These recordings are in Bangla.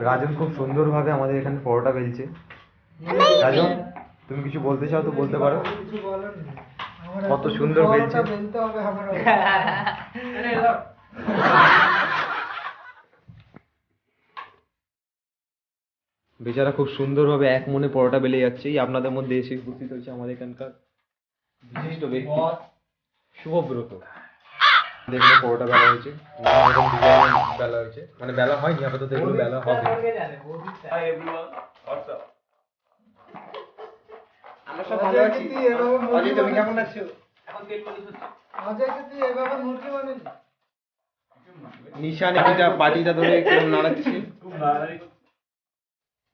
রাজন খুব সুন্দরভাবে আমাদের এখানে পরোটা বেলছে। রাজন, তুমি কিছু বলতে চাও তো বলতে পারো। কত সুন্দর বেলছে। বেচারা খুব সুন্দরভাবে এক মনে পরোটা বেলে যাচ্ছে। এই আপনাদের মধ্যে এসে উপস্থিত হয়েছে আমাদের এখানকার বিশিষ্ট ব্যক্তি শুভব্রত। দেখলে পরোটা বেলা হয়েছে, নানা রকম ডিজাইনের বেলা হয়েছে, মানে বেলা হয়নি আপাতত, এগুলো বেলা হবে। আমরা সব ভালো আছি। অজয়, তুমি কেমন আছো? নিশান এটা পাটিটা ধরে কেমন নাড়াচ্ছে।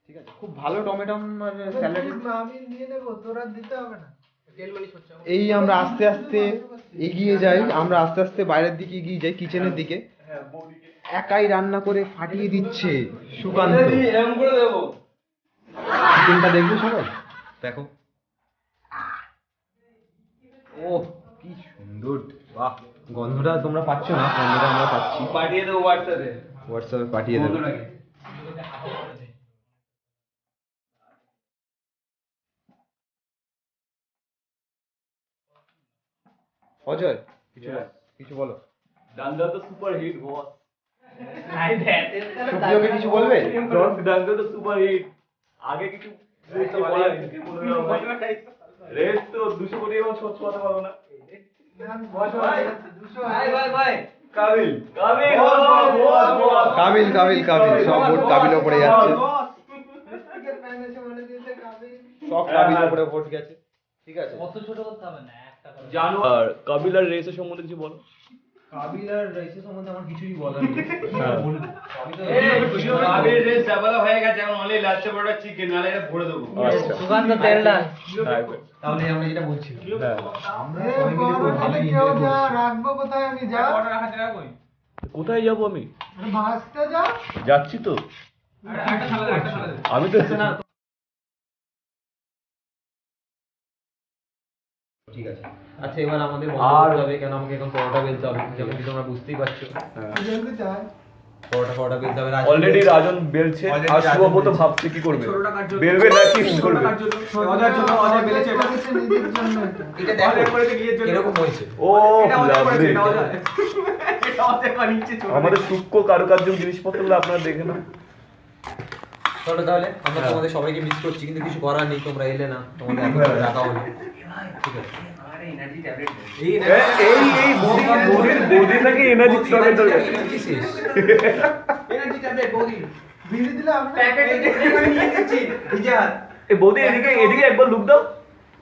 ঠিক আছে, খুব ভালো টমেটো আর স্যালাড। আমি নিয়ে নেব, তোরা দিতে হবে না। এই আমরা আস্তে আস্তে এগিয়ে যাই, আমরা আস্তে আস্তে বাইরের দিকে এগিয়ে যাই, কিচেনের দিকে। একাই রান্না করে ফাটিয়ে দিচ্ছে সুকান্ত। চিকেনটা দেখবে সবাই, দেখো। ও কি সুন্দর, বাহ! গন্ধটা তোমরা পাচ্ছ না, গন্ধটা আমরা পাচ্ছি। পাঠিয়ে দেবো হোয়াটসঅ্যাপে পাঠিয়ে দেবো। অজয়, কিছু বলো। ডাঙ্গা তো সুপার হিট বস। সুপ্রিয়কে কিছু বলবে? ডাঙ্গা তো সুপার হিট। আগে কিছু রেট তো 200 কোটি এবং ছোঁয়াতে পারবো না। কাবিল সব ভোট কাবিল উপরে যাচ্ছে, সব কাবিল উপরে ভোট গেছে। ঠিক আছে, কত ছোট করতে হবে না, একটা জানো। আর কাবিল আর রেসের সম্বন্ধে কিছু বলো। কাবিল আর রাইসের সম্বন্ধে আমার কিছুই বলার নেই। কাবিল রেস ডাবল হয়ে গেছে, এখন অনলি লাচ্ছা পরোটা চিকেন, নালে এটা ভরে দেবো। আচ্ছা, সুকান্ত তেলটা তাহলে আমরা যেটা বলছি, হ্যাঁ, আমরা সবাই মিলে খুব ভালো এনজয় করছি। রাখবো কোথায়? আমি যা কোথায় যাবো আমি? ভাসতে যা। যাচ্ছি তো আমি তো। ঠিক আছে, আচ্ছা এবার আমাদের বন্ধ হবে, কেন আমাকে এখন পরোটা বেলতে হবে, যেমন কি তোমরা বুঝতেই পারছো। জলদি চাই। পরোটা বেলতে হবে। অলরেডি রাজন বেলছে, আর শুভব্রত ভাবছে কি করবে, বেলবে না কি করবে। এটা দেখো এরকম হয়েছে। ও লাভলি, আমাদের সূক্ষ্ম কারুকার্য জিনিসপত্রগুলো আপনারা দেখে না। চলো তাহলে, আমরা তোমাদের সবাইকে মিস করছি, কিন্তু কিছু করার নেই, তোমরা এলে না, তোমাদের এত টাকা হলো। ঠিক আছে, এই বডি নাকি এনার্জি ট্যাবলেট দরকার। বিড়ি দিলে আমি এই বডি এদিকে একবার লুক দাও,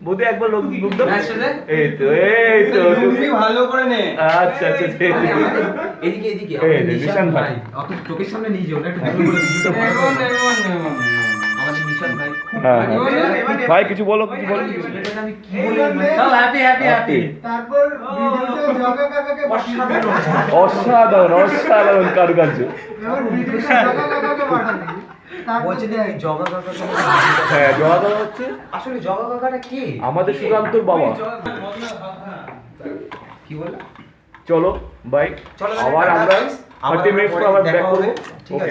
বডি একবার লুক দাও। এই তো তুমি ভালো করে নে। আচ্ছা ঠিক আছে। এদিকে এই নিশান ভাই, অত চোখের সামনে নিয়ে যাও না, একটু দূরে করে ভিডিওটা আমাদের নিশান ভাই। হ্যাঁ ভাই কিছু বলো, আমি কি বলি? সব হ্যাপি তারপর ভিডিওতে জগা কাকাকে পাঠাবো। অসাধারণ কারুকার্য। এবার ভিডিওতে জগা কাকাকে পাঠাবি। বলছি যে জগা কাকা কেন? হ্যাঁ, জগা দাদা হচ্ছে আসলে জগা কাকাটা কে? আমাদের সুকান্তর বাবা। কি বলে? চলো বাই, চলো, আবার আমরা 30 মিনিট পর আবার ব্যাক করব। ঠিক আছে।